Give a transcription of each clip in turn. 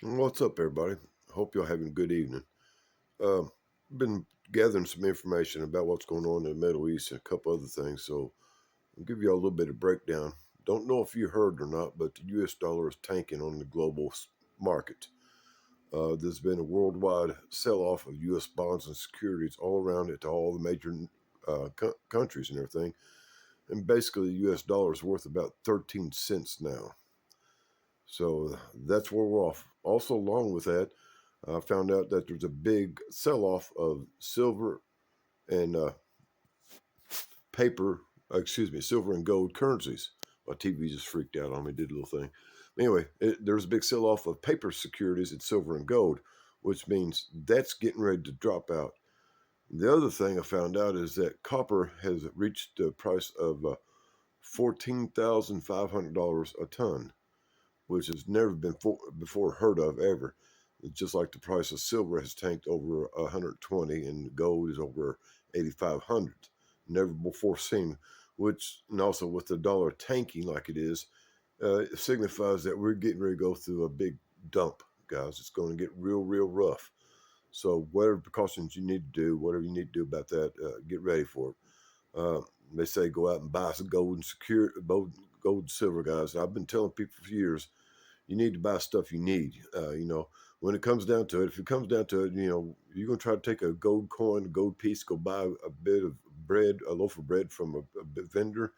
What's up, everybody? Hope you're having a good evening. Uh, been gathering some information about what's going on in the Middle East and a couple other things, so I'll give you a little bit of breakdown. Don't know if you heard or not, but the U.S. dollar is tanking on the global market. There's been a worldwide sell-off of U.S. bonds and securities all around it to all the major countries and everything, and basically the U.S. dollar is worth about 13 cents now. So that's where we're off. Also, along with that, I found out that there's a big sell-off of silver and silver and gold currencies. My TV just freaked out on me, did a little thing. Anyway, there's a big sell-off of paper securities in silver and gold, which means that's getting ready to drop out. The other thing I found out is that copper has reached the price of $14,500 a ton, which has never been before heard of ever. It's just like the price of silver has tanked over 120 and gold is over 8,500. Never before seen, which, and also with the dollar tanking like it is, it signifies that we're getting ready to go through a big dump, guys. It's going to get real rough. So whatever precautions you need to do, whatever you need to do about that, get ready for it. They say go out and buy some gold and silver, guys. I've been telling people for years, you need to buy stuff you need. When it comes down to it, if it comes down to it, you're going to try to take a gold coin, a gold piece, go buy a bit of bread, a loaf of bread from a vendor,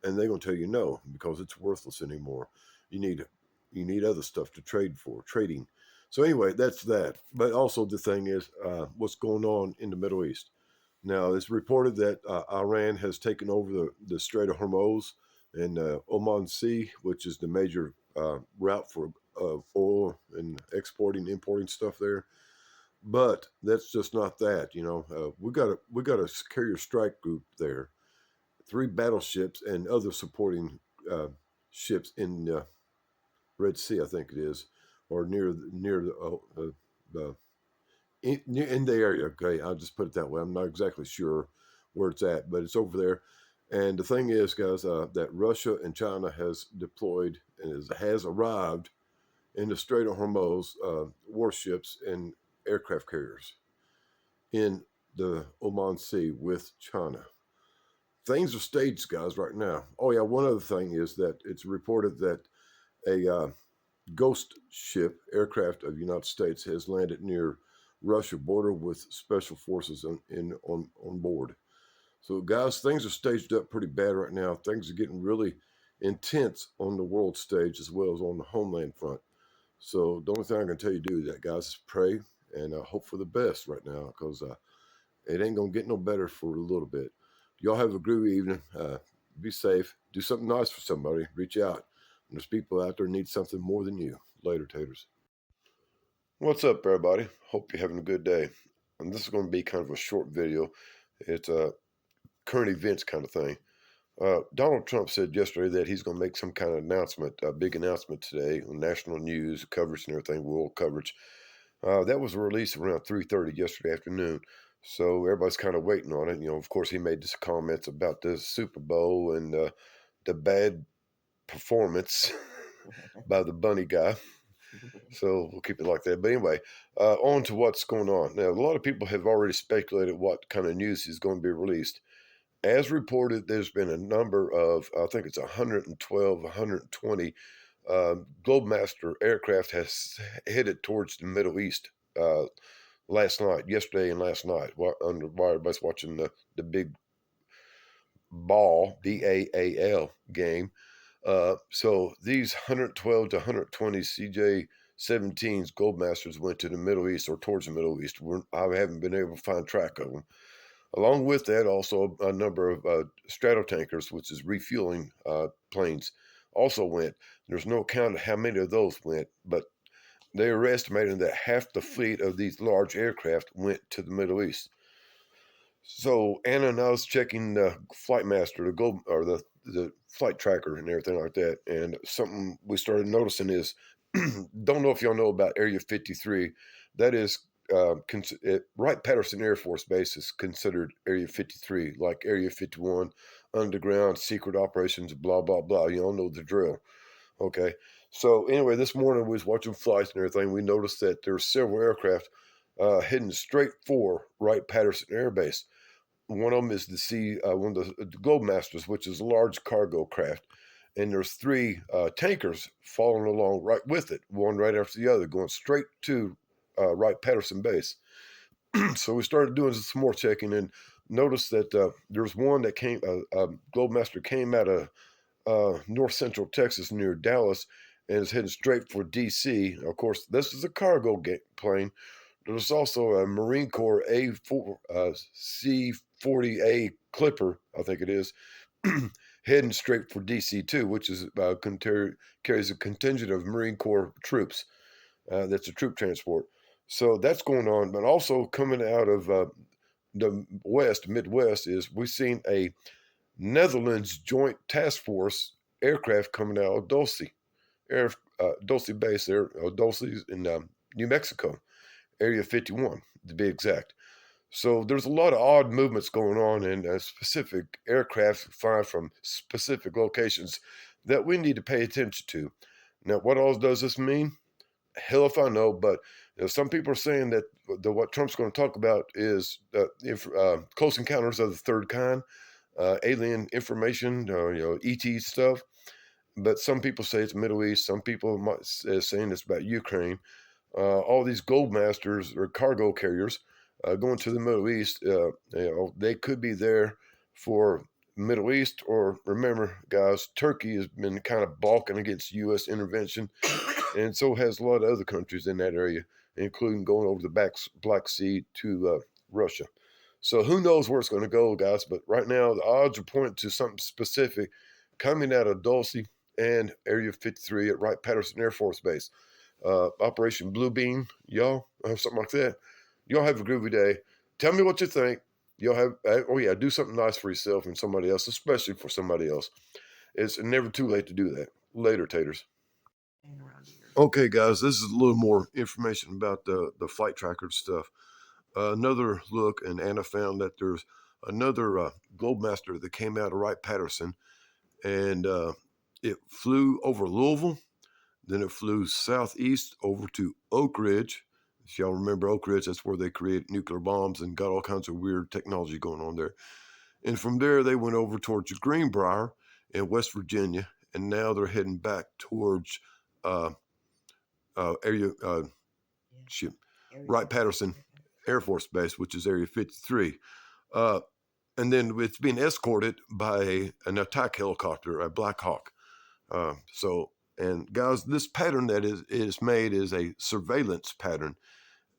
and they're going to tell you no because it's worthless anymore. You need other stuff to trade for, trading. So anyway, that's that. But also the thing is, what's going on in the Middle East. Now, it's reported that Iran has taken over the Strait of Hormuz and Oman Sea, which is the major route for oil and exporting, importing stuff there. But that's just not that. We got a carrier strike group there, three battleships and other supporting uh, ships in Red Sea, I think it is, or near the in the area. Okay, I'll just put it that way. I'm not exactly sure where it's at, but it's over there. And the thing is, guys, that Russia and China has deployed and has arrived in the Strait of Hormuz warships and aircraft carriers in the Oman Sea with China. Things are staged, guys, right now. Oh yeah, one other thing is that it's reported that a ghost ship aircraft of the United States has landed near Russia border with special forces on board. So, guys, things are staged up pretty bad right now. Things are getting really intense on the world stage as well as on the homeland front. So, the only thing I can tell you to do that, guys, is pray and hope for the best right now because it ain't gonna get no better for a little bit. Y'all have a groovy evening. Be safe. Do something nice for somebody. Reach out. And there's people out there need something more than you. Later, taters. What's up, everybody? Hope you're having a good day. And this is going to be kind of a short video. It's a current events kind of thing. Donald Trump said yesterday that he's going to make some kind of announcement, a big announcement today on national news coverage and everything, world coverage. That was released around 3:30 yesterday afternoon. So everybody's kind of waiting on it. Of course, he made this comments about the Super Bowl and the bad performance by the bunny guy. So we'll keep it like that. But anyway, on to what's going on. Now, a lot of people have already speculated what kind of news is going to be released. As reported, there's been a number of, I think it's 112, 120 Globemaster aircraft has headed towards the Middle East yesterday and last night, while everybody's watching the big BAAL game. So these 112 to 120 CJ-17s Goldmasters went to the Middle East or towards the Middle East. I haven't been able to find track of them. Along with that, also a number of Stratotankers, which is refueling planes, also went. There's no account of how many of those went, but they are estimating that half the fleet of these large aircraft went to the Middle East. So Anna and I was checking the Flight Master, the flight tracker and everything like that, and something we started noticing is, don't know if y'all know about Area 53. That is, Wright-Patterson Air Force Base is considered Area 53, like Area 51, underground, secret operations, blah, blah, blah. You all know the drill. Okay. So anyway, this morning we was watching flights and everything. We noticed that there's several aircraft heading straight for Wright-Patterson Air Base. One of them is one of the Globemasters, which is a large cargo craft, and there's three tankers following along right with it, one right after the other, going straight to Wright-Patterson Base. So we started doing some more checking and noticed that there's one that came, Globemaster came out of north central Texas near Dallas and is heading straight for DC. Of course, this is a cargo plane. There's also a Marine Corps C-40A Clipper, I think it is, heading straight for DC too, which is carries a contingent of Marine Corps troops. That's a troop transport. So that's going on. But also coming out of the Midwest, is we've seen a Netherlands Joint Task Force aircraft coming out of Dulce Base there, Dulce in New Mexico, Area 51 to be exact. So there's a lot of odd movements going on, and specific aircraft flying from specific locations that we need to pay attention to. Now, what all does this mean? Hell if I know, but some people are saying that what Trump's going to talk about is close encounters of the third kind, alien information, ET stuff. But some people say it's Middle East. Some people might saying it's about Ukraine. All these Goldmasters or cargo carriers going to the Middle East. They could be there for Middle East, or remember, guys, Turkey has been kind of balking against U.S. intervention, and so has a lot of other countries in that area, including going over the Black Sea to Russia. So who knows where it's going to go, guys? But right now, the odds are pointing to something specific coming out of Dulce and Area 53 at Wright-Patterson Air Force Base. Operation Blue Beam, y'all, something like that. Y'all have a groovy day. Tell me what you think. Y'all have, do something nice for yourself and somebody else, especially for somebody else. It's never too late to do that. Later, taters. Okay, guys, this is a little more information about the flight tracker stuff. Another look, and Anna found that there's another Globemaster that came out of Wright-Patterson, and it flew over Louisville. Then it flew southeast over to Oak Ridge. If y'all remember Oak Ridge, that's where they create nuclear bombs and got all kinds of weird technology going on there. And from there, they went over towards Greenbrier in West Virginia, and now they're heading back towards Wright-Patterson Air Force Base, which is Area 53. And then it's being escorted by an attack helicopter, a Black Hawk. And guys, this pattern that is made is a surveillance pattern.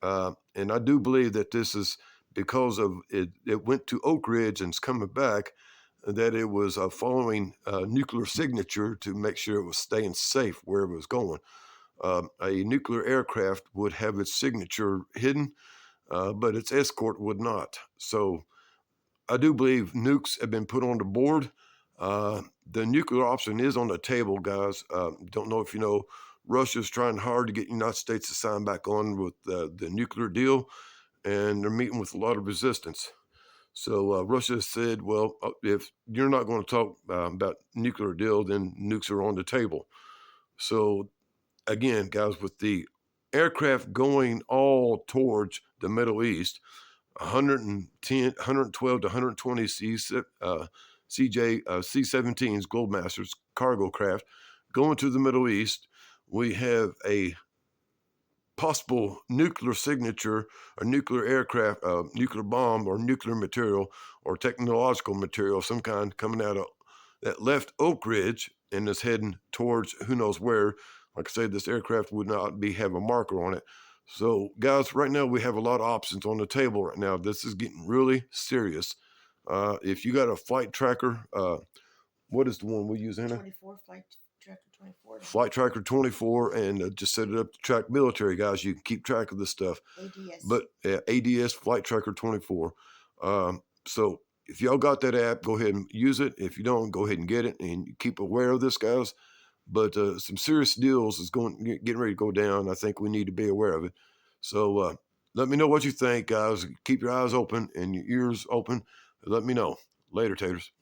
And I do believe that this is because of it went to Oak Ridge and it's coming back, that it was following nuclear signature to make sure it was staying safe wherever it was going. A nuclear aircraft would have its signature hidden, but its escort would not. So I do believe nukes have been put on the board. The nuclear option is on the table, guys. Don't know if you know, Russia's trying hard to get the United States to sign back on with the nuclear deal, and they're meeting with a lot of resistance. So Russia said, well, if you're not going to talk about nuclear deal, then nukes are on the table. So again, guys, with the aircraft going all towards the Middle East, 110, 112 to 120 C-17s, Globemasters, cargo craft, going to the Middle East. We have a possible nuclear signature, or nuclear aircraft, nuclear bomb, or nuclear material, or technological material of some kind coming out of that left Oak Ridge and is heading towards who knows where. Like I said, this aircraft would not have a marker on it. So, guys, right now we have a lot of options on the table right now. This is getting really serious. If you got a flight tracker, what is the one we use, Anna? 24, Flight Tracker 24. Flight Tracker 24, and just set it up to track military, guys. You can keep track of this stuff. ADS. But ADS, Flight Tracker 24. So if y'all got that app, go ahead and use it. If you don't, go ahead and get it and keep aware of this, guys. But some serious deals is getting ready to go down. I think we need to be aware of it. So let me know what you think, guys. Keep your eyes open and your ears open. Let me know. Later, taters.